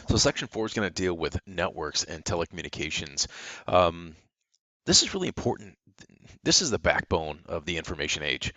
So section 4 is going to deal with networks and telecommunications. Um, this is really important. This is the backbone of the information age.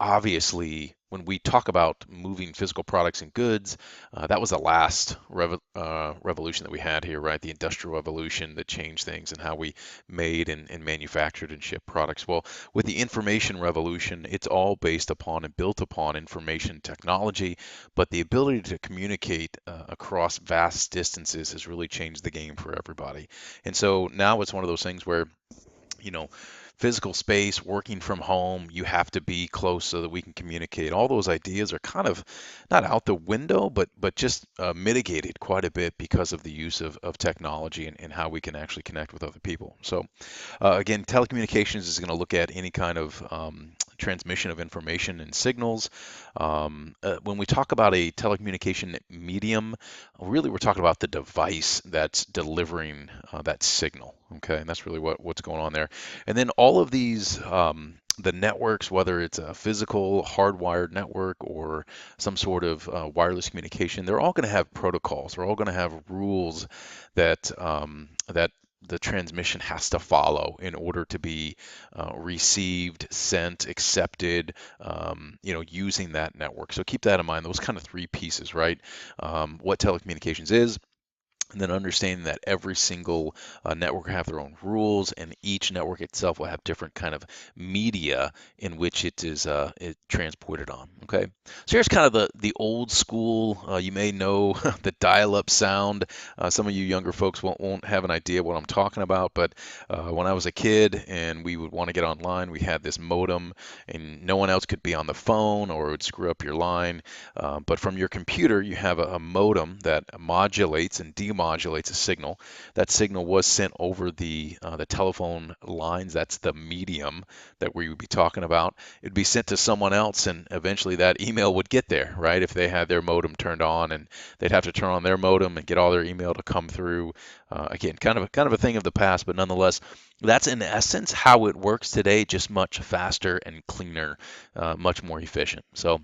Obviously, when we talk about moving physical products and goods, that was the last revolution that we had here, right? The Industrial Revolution that changed things and how we made and manufactured and shipped products. Well, with the Information Revolution, it's all based upon and built upon information technology, but the ability to communicate across vast distances has really changed the game for everybody. And so now it's one of those things where you know, physical space, working from home, you have to be close so that we can communicate. All those ideas are kind of not out the window, but just mitigated quite a bit because of the use of technology and how we can actually connect with other people. So again, telecommunications is going to look at any kind of transmission of information and signals. When we talk about a telecommunication medium, really we're talking about the device that's delivering that signal. Okay, and that's really what's going on there. And then all of these. The networks, whether it's a physical hardwired network or some sort of wireless communication, they're all going to have protocols. They're all going to have rules that the transmission has to follow in order to be received, sent, accepted, using that network. So keep that in mind. Those kind of three pieces, right? What telecommunications is, and then understanding that every single network will have their own rules, and each network itself will have different kind of media in which it transported on. Okay, so here's kind of the old school. You may know the dial-up sound. Some of you younger folks won't have an idea what I'm talking about, but when I was a kid and we would want to get online, we had this modem, and no one else could be on the phone or it would screw up your line. But from your computer, you have a modem that modulates and demodulates a signal. That signal was sent over the telephone lines. That's the medium that we would be talking about. It'd be sent to someone else, and eventually that email would get there, right? If they had their modem turned on, and they'd have to turn on their modem and get all their email to come through. Again, kind of a thing of the past, but nonetheless, that's in essence how it works today, just much faster and cleaner, much more efficient. So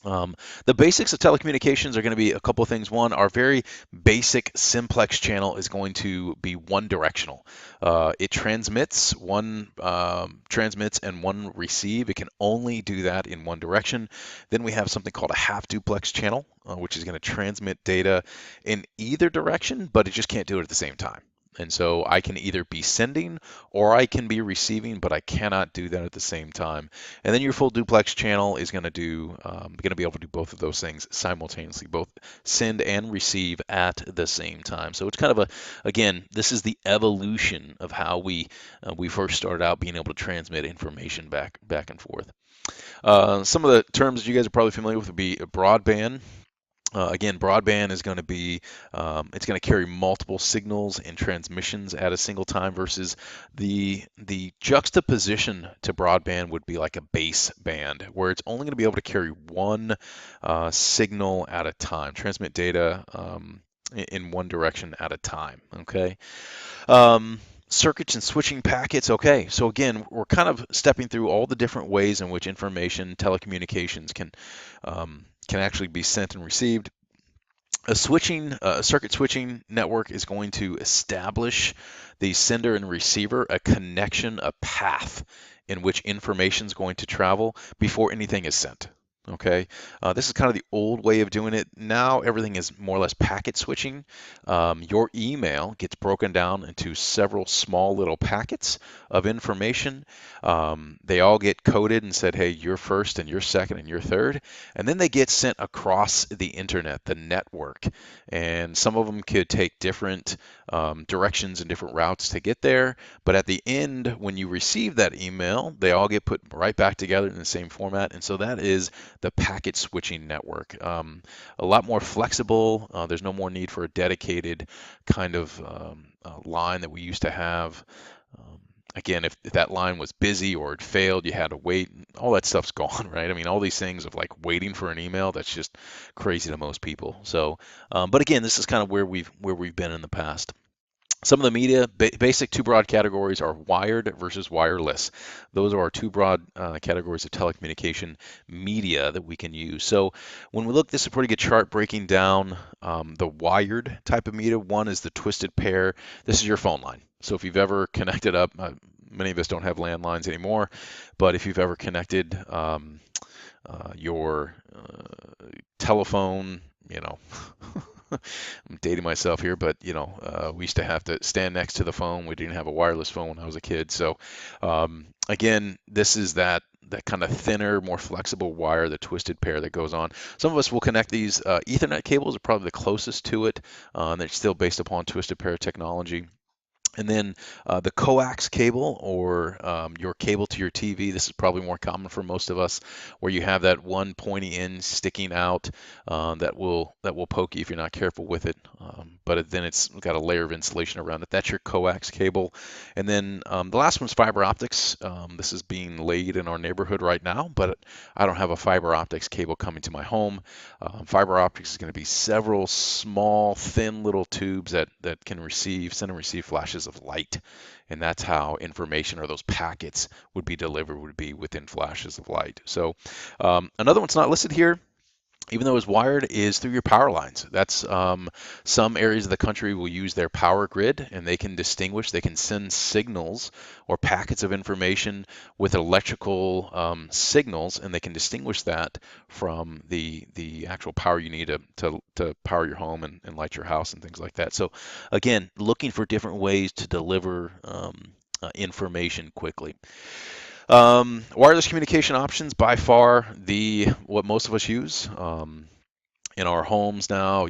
the basics of telecommunications are going to be a couple of things. One, our very basic simplex channel is going to be one directional. It transmits and one receive. It can only do that in one direction. Then we have something called a half duplex channel, which is going to transmit data in either direction, but it just can't do it at the same time. And so I can either be sending or I can be receiving, but I cannot do that at the same time. And then your full duplex channel is going to be able to do both of those things simultaneously, both send and receive at the same time. So it's kind of again, this is the evolution of how we first started out being able to transmit information back and forth. Some of the terms you guys are probably familiar with would be broadband. Again, broadband is going to be, it's going to carry multiple signals and transmissions at a single time versus the juxtaposition to broadband would be like a baseband, where it's only going to be able to carry one signal at a time, transmit data in one direction at a time. Okay. Circuits and switching packets. Okay, so again, we're kind of stepping through all the different ways in which information telecommunications can actually be sent and received. A circuit switching network is going to establish the sender and receiver a connection, a path in which information is going to travel before anything is sent. Okay, this is kind of the old way of doing it. Now everything is more or less packet switching. Your email gets broken down into several small little packets of information. They all get coded and said, hey, you're first and you're second and you're third. And then they get sent across the internet, the network. And some of them could take different directions and different routes to get there. But at the end, when you receive that email, they all get put right back together in the same format. And so that is the packet switching network. A lot more flexible. There's no more need for a dedicated kind of line that we used to have. Um, Again, if that line was busy or it failed, you had to wait. All that stuff's gone, right? I mean, all these things of like waiting for an email, that's just crazy to most people. So, but again, this is kind of where we've been in the past. Some of the media, basic two broad categories are wired versus wireless. Those are our two broad categories of telecommunication media that we can use. So when we look, this is a pretty good chart breaking down the wired type of media. One is the twisted pair. This is your phone line. So if you've ever connected up, many of us don't have landlines anymore, but if you've ever connected your telephone, you know, I'm dating myself here, but we used to have to stand next to the phone. We didn't have a wireless phone when I was a kid. So again, this is that kind of thinner, more flexible wire, the twisted pair that goes on. Some of us will connect these. Ethernet cables are probably the closest to it. They're still based upon twisted pair technology. And then the coax cable, or your cable to your TV. This is probably more common for most of us, where you have that one pointy end sticking out that will poke you if you're not careful with it. Then it's got a layer of insulation around it. That's your coax cable. And then the last one's fiber optics. This is being laid in our neighborhood right now, but I don't have a fiber optics cable coming to my home. Fiber optics is going to be several small, thin little tubes that can send and receive flashes of light, and that's how information or those packets would be delivered, would be within flashes of light. So another one's not listed here, even though it's wired, is through your power lines. That's some areas of the country will use their power grid, and they can distinguish, they can send signals or packets of information with electrical signals, and they can distinguish that from the actual power you need to power your home and light your house and things like that. So again, looking for different ways to deliver information quickly. Wireless communication options, by far the what most of us use in our homes now.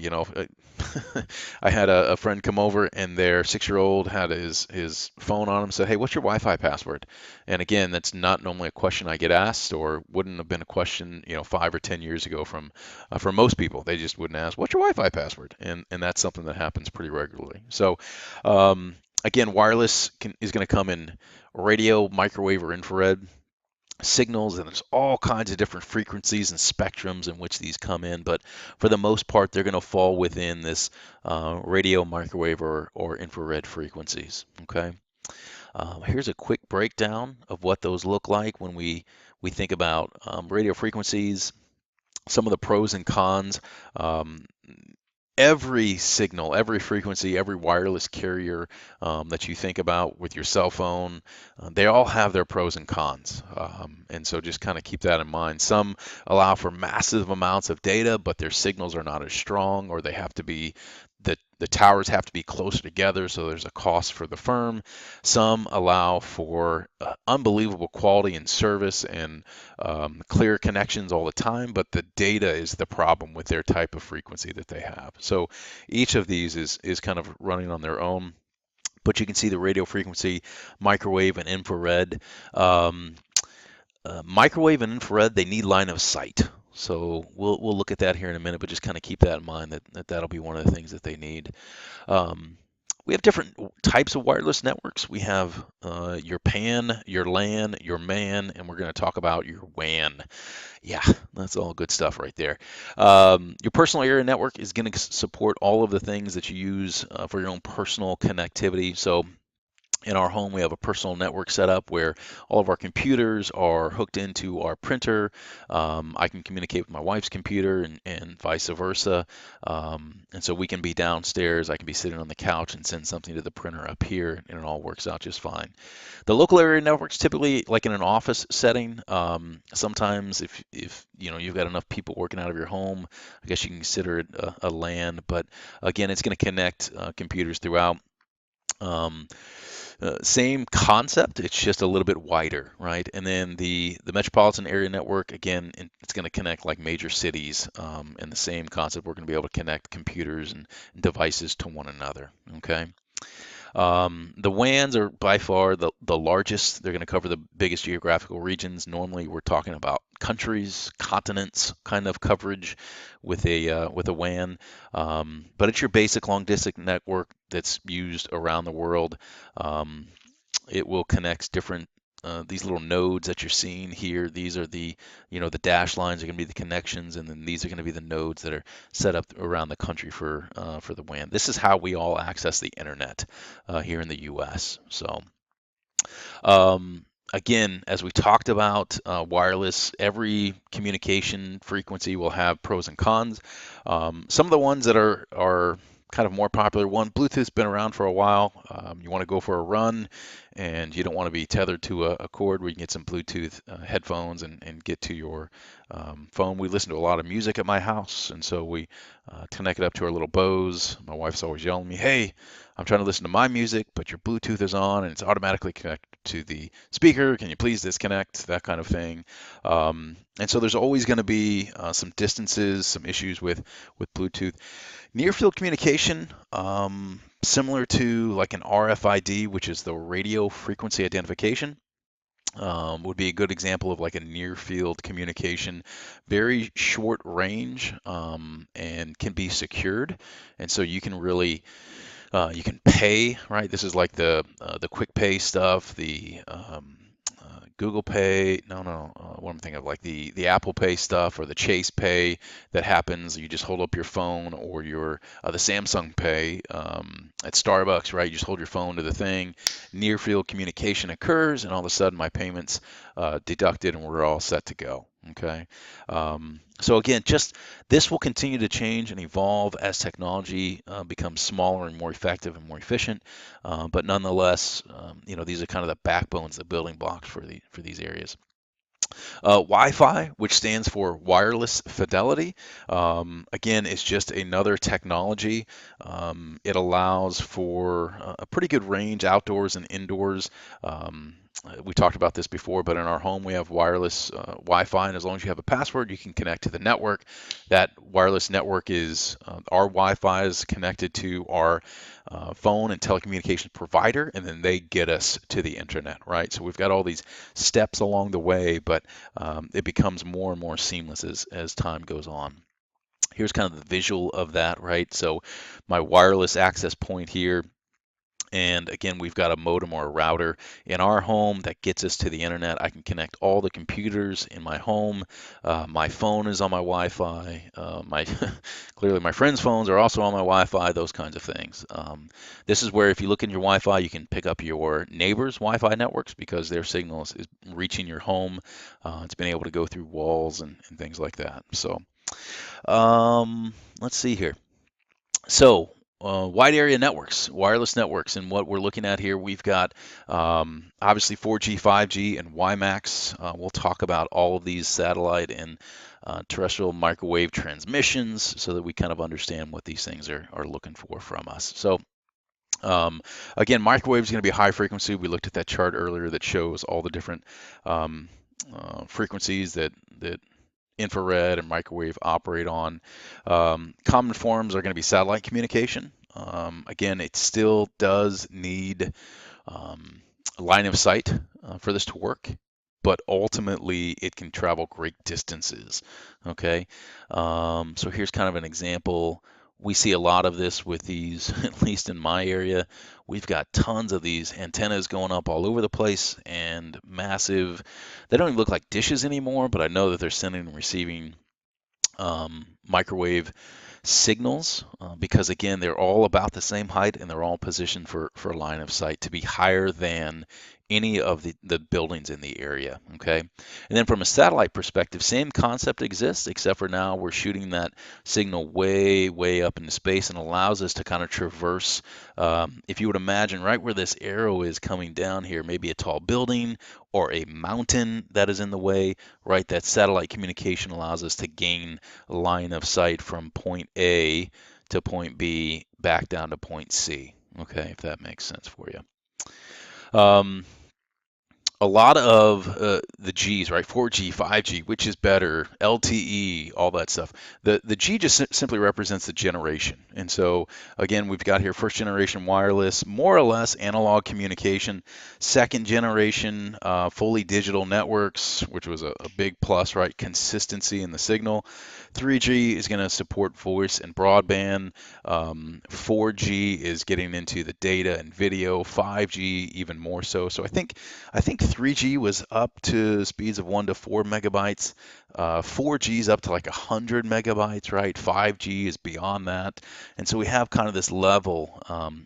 I had a friend come over, and their 6-year-old had his phone on him, said, "Hey, what's your Wi-Fi password?" And again, that's not normally a question I get asked, or wouldn't have been a question 5 or 10 years ago from most people. They just wouldn't ask, "What's your Wi-Fi password?" And that's something that happens pretty regularly. So again, wireless is going to come in radio, microwave, or infrared signals, and there's all kinds of different frequencies and spectrums in which these come in, but for the most part they're going to fall within this radio, microwave, or infrared frequencies. Okay. Here's a quick breakdown of what those look like when we think about radio frequencies, some of the pros and cons. um, every signal, every frequency, every wireless carrier that you think about with your cell phone, they all have their pros and cons. And so just kind of keep that in mind. Some allow for massive amounts of data, but their signals are not as strong, or they have to be the towers have to be closer together, so there's a cost for the firm. Some allow for unbelievable quality and service and clear connections all the time, but the data is the problem with their type of frequency that they have. So each of these is kind of running on their own. But you can see the radio frequency, microwave, and infrared. Um, Microwave and infrared, they need line of sight. So we'll look at that here in a minute, but just kind of keep that in mind that'll be one of the things that they need. Um, we have different types of wireless networks. We have your PAN, your LAN, your MAN, and we're going to talk about your WAN. Yeah, that's all good stuff right there. Your personal area network is going to support all of the things that you use for your own personal connectivity. So in our home, we have a personal network set up where all of our computers are hooked into our printer. I can communicate with my wife's computer and vice versa. And so we can be downstairs, I can be sitting on the couch and send something to the printer up here, and it all works out just fine. The local area networks, typically like in an office setting. Sometimes if you've got enough people working out of your home, I guess you can consider it a LAN. But again, it's going to connect computers throughout. Um, Same concept, it's just a little bit wider, right? And then the metropolitan area network, again, it's going to connect like major cities, and the same concept. We're going to be able to connect computers and devices to one another. Okay. The WANs are by far the largest. They're going to cover the biggest geographical regions. Normally, we're talking about countries, continents kind of coverage with a WAN. But it's your basic long distance network that's used around the world. Um, it will connect different these little nodes that you're seeing here. These are the, the dash lines are going to be the connections, and then these are going to be the nodes that are set up around the country for the WAN. This is how we all access the internet here in the U.S. So. Um, Again, as we talked about, wireless, every communication frequency will have pros and cons. Some of the ones that are kind of more popular, one, Bluetooth's been around for a while. You want to go for a run and you don't want to be tethered to a cord where you can get some Bluetooth headphones and get to your phone. We listen to a lot of music at my house, and so we connect it up to our little Bose. My wife's always yelling at me, "Hey, I'm trying to listen to my music, but your Bluetooth is on and it's automatically connected to the speaker. Can you please disconnect?" That kind of thing. And so there's always going to be some distances, some issues with Bluetooth. Near field communication, similar to like an RFID, which is the radio frequency identification. Would be a good example of like a near field communication, very short range, and can be secured. And so you can really you can pay, right? This is like the quick pay stuff, the Google Pay. No, what I'm thinking of, like the Apple Pay stuff or the Chase Pay that happens. You just hold up your phone, or your the Samsung Pay at Starbucks, right? You just hold your phone to the thing. Near field communication occurs, and all of a sudden my payments deducted, and we're all set to go. Okay. So again, just this will continue to change and evolve as technology becomes smaller and more effective and more efficient. But nonetheless, these are kind of the backbones, the building blocks for these areas. Wi-Fi, which stands for wireless fidelity, again, is just another technology. It allows for a pretty good range outdoors and indoors. We talked about this before, but in our home we have wireless Wi-Fi, and as long as you have a password, you can connect to the network. That wireless network is our Wi-Fi is connected to our phone and telecommunications provider, and then they get us to the internet, right? So we've got all these steps along the way, but it becomes more and more seamless as time goes on. Here's kind of the visual of that, right? So my wireless access point here, and again, we've got a modem or a router in our home that gets us to the internet. I can connect all the computers in my home. My phone is on my Wi-Fi. My clearly my friends' phones are also on my Wi-Fi. Those kinds of things. This is where if you look in your Wi-Fi, you can pick up your neighbors' Wi-Fi networks because their signal is reaching your home. It's been able to go through walls and things like that. So let's see here. So, wide area networks, wireless networks, and what we're looking at here, we've got obviously 4G, 5G, and WiMAX. We'll talk about all of these satellite and terrestrial microwave transmissions so that we kind of understand what these things are looking for from us. So, again, microwave is going to be high frequency. We looked at that chart earlier that shows all the different um, frequencies that infrared and microwave operate on. Common forms are going to be satellite communication. Again, it still does need a line of sight for this to work, but ultimately it can travel great distances. Okay, so here's kind of an example. We see a lot of this with these, at least in my area. We've got tons of these antennas going up all over the place and massive. They don't even look like dishes anymore, but I know that they're sending and receiving microwave signals because again they're all about the same height and they're all positioned for line of sight to be higher than any of the buildings in the area. Okay, and then from a satellite perspective, same concept exists, except for now we're shooting that signal way up into space and allows us to kind of traverse, if you would imagine right where this arrow is coming down here, maybe a tall building or a mountain that is in the way, right? That satellite communication allows us to gain line of sight from point A to point B back down to point C. Okay, if that makes sense for you. A lot of the G's, right? 4G, 5G, which is better, LTE, all that stuff. The G just simply represents the generation. And so again, we've got here first generation wireless, more or less analog communication. Second generation fully digital networks, which was a big plus, right? Consistency in the signal. 3G is going to support voice and broadband. 4G is getting into the data and video. 5G even more so. So I think 3G was up to speeds of 1 to 4 megabytes. 4G is up to like 100 megabytes, right? 5G is beyond that. And so we have kind of this level,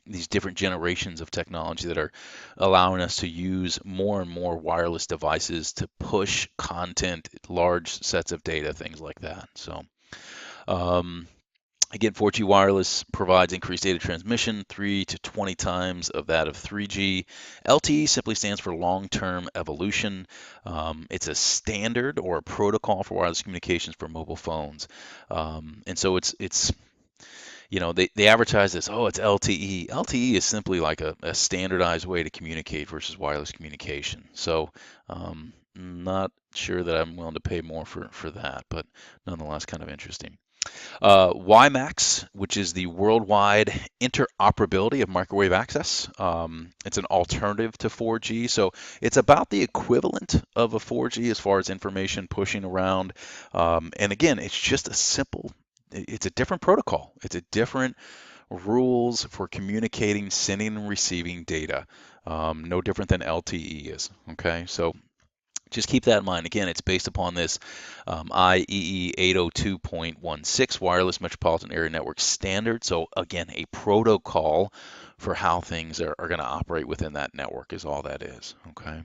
these different generations of technology that are allowing us to use more and more wireless devices to push content, large sets of data, things like that. So, um, again, 4G wireless provides increased data transmission, 3 to 20 times of that of 3G. LTE simply stands for long-term evolution. It's a standard or a protocol for wireless communications for mobile phones. And so it's they advertise this, oh, it's LTE. LTE is simply like a standardized way to communicate versus wireless communication. So not sure that I'm willing to pay more for that, but nonetheless kind of interesting. WiMAX, which is the worldwide interoperability of microwave access. It's an alternative to 4G, so it's about the equivalent of a 4G as far as information pushing around. And again, it's a different protocol. It's a different rules for communicating, sending, and receiving data. No different than LTE is. Okay, so just keep that in mind. Again, it's based upon this IEEE 802.16 Wireless Metropolitan Area Network Standard. So again, a protocol for how things are going to operate within that network is all that is. Okay.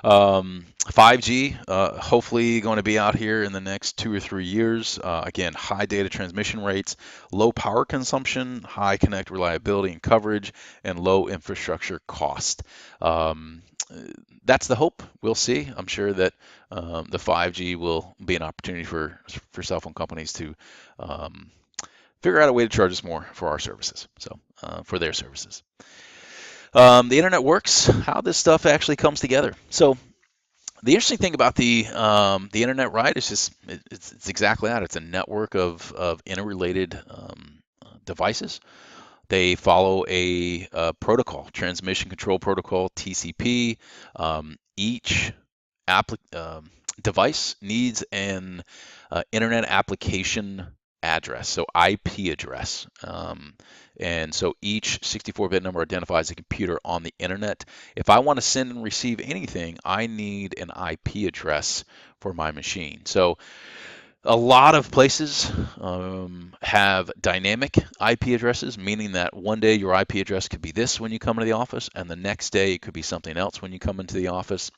5G, hopefully going to be out here in the next 2 or 3 years. Again, high data transmission rates, low power consumption, high connect reliability and coverage, and low infrastructure cost. Um, that's the hope. We'll see. I'm sure that the 5G will be an opportunity for cell phone companies to um, figure out a way to charge us more for our services. So for their services. The internet works, how this stuff actually comes together. So the interesting thing about the internet, right, is just it's exactly that. It's a network of interrelated devices. They follow a protocol, transmission control protocol (TCP). Each device needs an internet application address, so IP address. And so each 64-bit number identifies a computer on the internet. If I want to send and receive anything, I need an IP address for my machine. So a lot of places have dynamic IP addresses, meaning that one day your IP address could be this when you come into the office, and the next day it could be something else when you come into the office.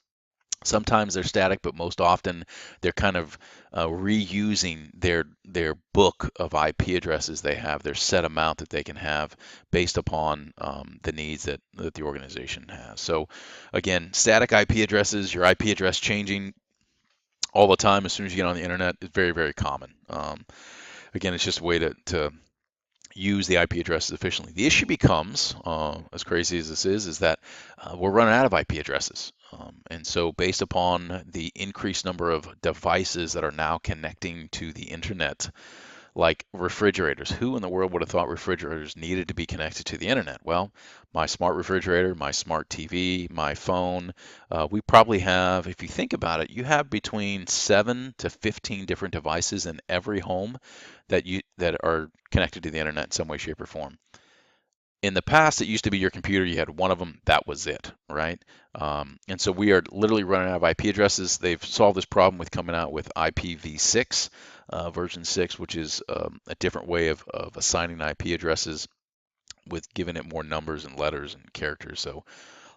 Sometimes they're static, but most often they're kind of reusing their book of IP addresses they have, their set amount that they can have based upon the needs that the organization has. So again, static IP addresses, your IP address changing all the time as soon as you get on the internet is very, very common. Again, it's just a way to use the IP addresses efficiently. The issue becomes, as crazy as this is that we're running out of IP addresses. And so based upon the increased number of devices that are now connecting to the internet, like refrigerators, who in the world would have thought refrigerators needed to be connected to the internet? Well, my smart refrigerator, my smart TV, my phone, we probably have, if you think about it, you have between 7 to 15 different devices in every home that are connected to the internet in some way, shape, or form. In the past, it used to be your computer, you had one of them, that was it, right? And so we are literally running out of IP addresses. They've solved this problem with coming out with IPv6 version 6, which is a different way of assigning IP addresses with giving it more numbers and letters and characters. So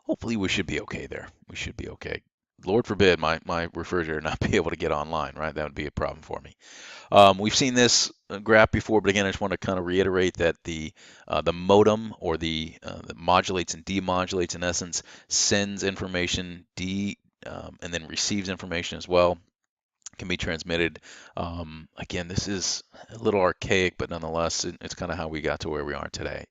hopefully we should be okay there. We should be okay. Lord forbid my refrigerator not be able to get online, right? That would be a problem for me. We've seen this graph before, but again, I just want to kind of reiterate that the modem or the modulates and demodulates in essence sends information and then receives information as well. Can be transmitted. Again, this is a little archaic, but nonetheless, it's kind of how we got to where we are today.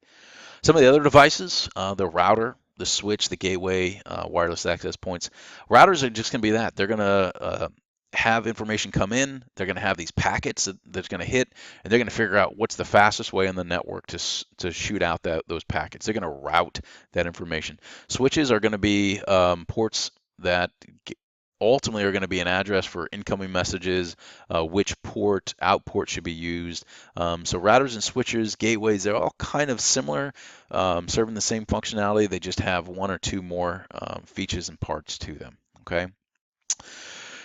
Some of the other devices, the router, the switch, the gateway, wireless access points. Routers are just going to be that. They're going to have information come in. They're going to have these packets that's going to hit, and they're going to figure out what's the fastest way on the network to shoot out those packets. They're going to route that information. Switches are going to be ports that ultimately are going to be an address for incoming messages, which port, out port should be used. So routers and switches, gateways, they're all kind of similar, serving the same functionality. They just have one or two more features and parts to them. Okay.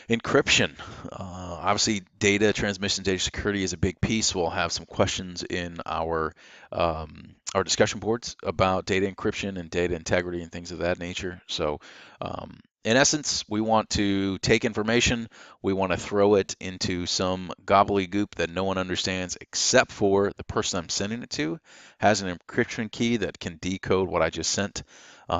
Encryption. Obviously, data transmission, data security is a big piece. We'll have some questions in our discussion boards about data encryption and data integrity and things of that nature. So, in essence, we want to take information, we want to throw it into some gobbledygook that no one understands except for the person I'm sending it to, has an encryption key that can decode what I just sent.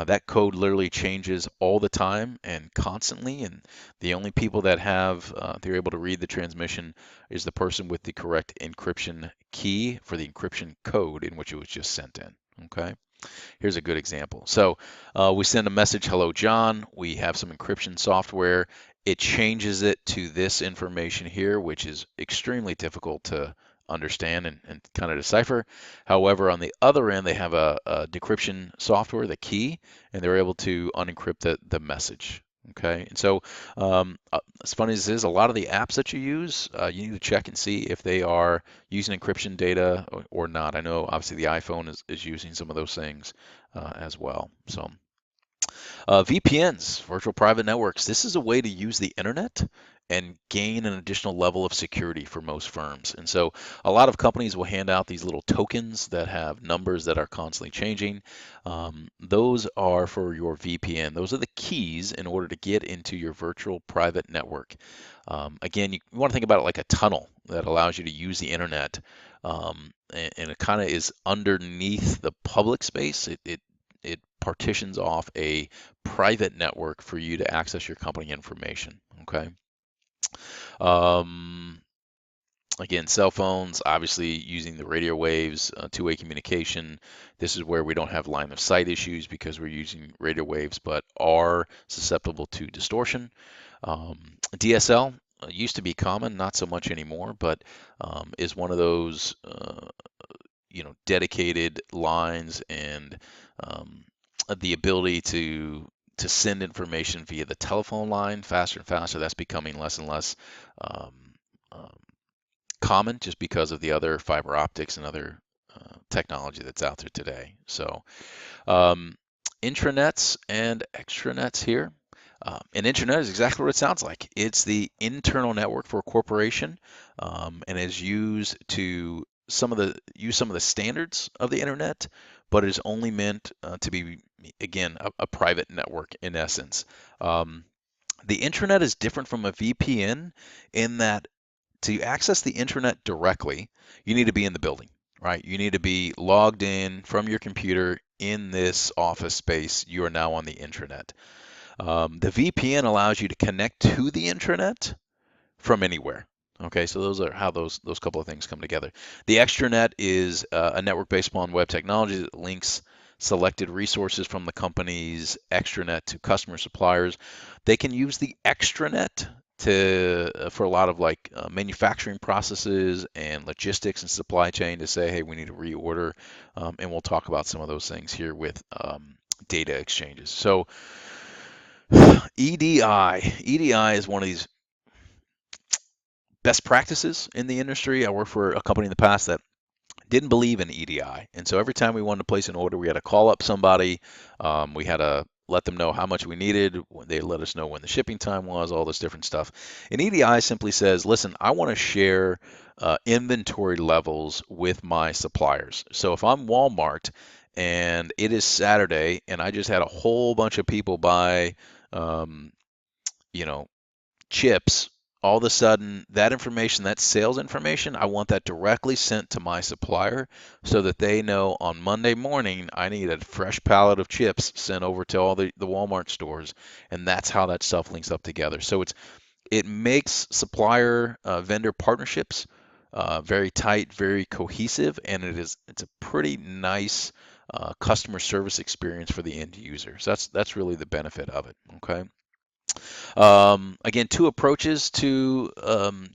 That code literally changes all the time and constantly, and the only people that have they're able to read the transmission is the person with the correct encryption key for the encryption code in which it was just sent in. Okay, here's a good example. So we send a message, hello John. We have some encryption software. It changes it to this information here, which is extremely difficult to understand and kind of decipher. However, on the other end, they have a decryption software, the key, and they're able to unencrypt the message. Okay, and so as funny as it is, a lot of the apps that you use, you need to check and see if they are using encryption data or not. I know obviously the iPhone is using some of those things as well. So VPNs, virtual private networks. This is a way to use the internet and gain an additional level of security for most firms. And so a lot of companies will hand out these little tokens that have numbers that are constantly changing. Those are for your VPN. Those are the keys in order to get into your virtual private network. Again, you want to think about it like a tunnel that allows you to use the internet. And it kind of is underneath the public space. It partitions off a private network for you to access your company information. Okay. Um, Again, cell phones, obviously using the radio waves, two-way communication. This is where we don't have line of sight issues because we're using radio waves, but are susceptible to distortion. DSL used to be common, not so much anymore, but is one of those dedicated lines and um, the ability to send information via the telephone line faster and faster. That's becoming less and less um, um, common just because of the other fiber optics and other technology that's out there today. So um, intranets and extranets here. An intranet is exactly what it sounds like. It's the internal network for a corporation, and is used to use some of the standards of the internet, but it is only meant to be, again, a private network in essence. Um, the intranet is different from a VPN in that to access the internet directly, you need to be in the building, right? You need to be logged in from your computer in this office space. You are now on the intranet. The VPN allows you to connect to the intranet from anywhere. Okay, so those are how those couple of things come together. The extranet is a network based upon web technology that links selected resources from the company's extranet to customer suppliers. They can use the extranet to for a lot of like manufacturing processes and logistics and supply chain to say, hey, we need to reorder, and we'll talk about some of those things here with data exchanges. So EDI is one of these best practices in the industry. I worked for a company in the past that didn't believe in EDI. And so every time we wanted to place an order, we had to call up somebody. We had to let them know how much we needed. They let us know when the shipping time was, all this different stuff. And EDI simply says, listen, I want to share inventory levels with my suppliers. So if I'm Walmart and it is Saturday and I just had a whole bunch of people buy, um, you know, chips, all of a sudden that information, that sales information, I want that directly sent to my supplier so that they know on Monday morning I need a fresh pallet of chips sent over to all the Walmart stores. And that's how that stuff links up together. So it makes supplier vendor partnerships very tight, very cohesive, and it's a pretty nice customer service experience for the end user. So that's really the benefit of it. Okay. Again, two approaches to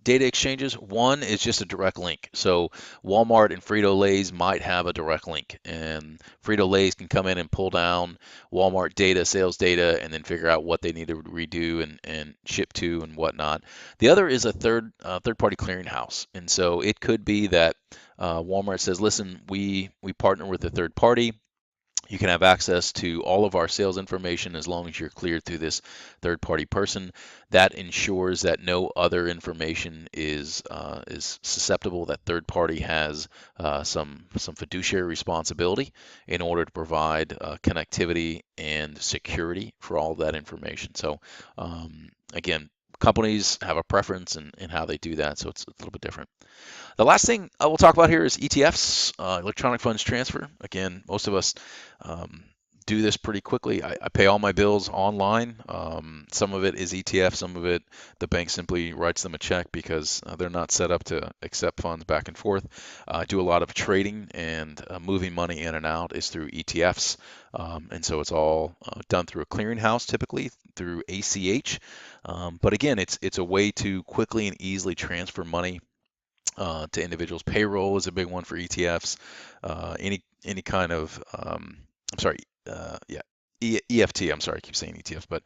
data exchanges. One is just a direct link. So Walmart and Frito-Lay's might have a direct link, and Frito-Lay's can come in and pull down Walmart data, sales data, and then figure out what they need to redo and ship to and whatnot. The other is a third-party clearinghouse, and so it could be that Walmart says, "Listen, we partner with a third party. You can have access to all of our sales information as long as you're cleared through this third-party person. That ensures that no other information is susceptible. That third party has some fiduciary responsibility in order to provide connectivity and security for all of that information. So again, companies have a preference in how they do that, so it's a little bit different. The last thing I will talk about here is ETFs, electronic funds transfer. Again, most of us um, do this pretty quickly. I pay all my bills online. Some of it is ETF, some of it the bank simply writes them a check because they're not set up to accept funds back and forth. I do a lot of trading and moving money in and out is through ETFs, and so it's all done through a clearinghouse, typically through ACH. But again, it's a way to quickly and easily transfer money to individuals. Payroll is a big one for ETFs. Any kind of I'm sorry, yeah. EFT, I'm sorry, I keep saying ETFs, but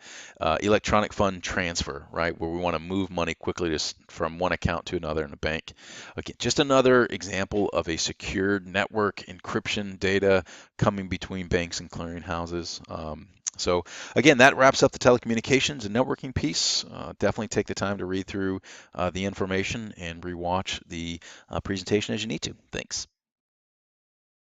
electronic fund transfer, right, where we want to move money quickly from one account to another in a bank. Okay, just another example of a secured network encryption data coming between banks and clearinghouses. So again, that wraps up the telecommunications and networking piece. Definitely take the time to read through the information and rewatch the presentation as you need to. Thanks.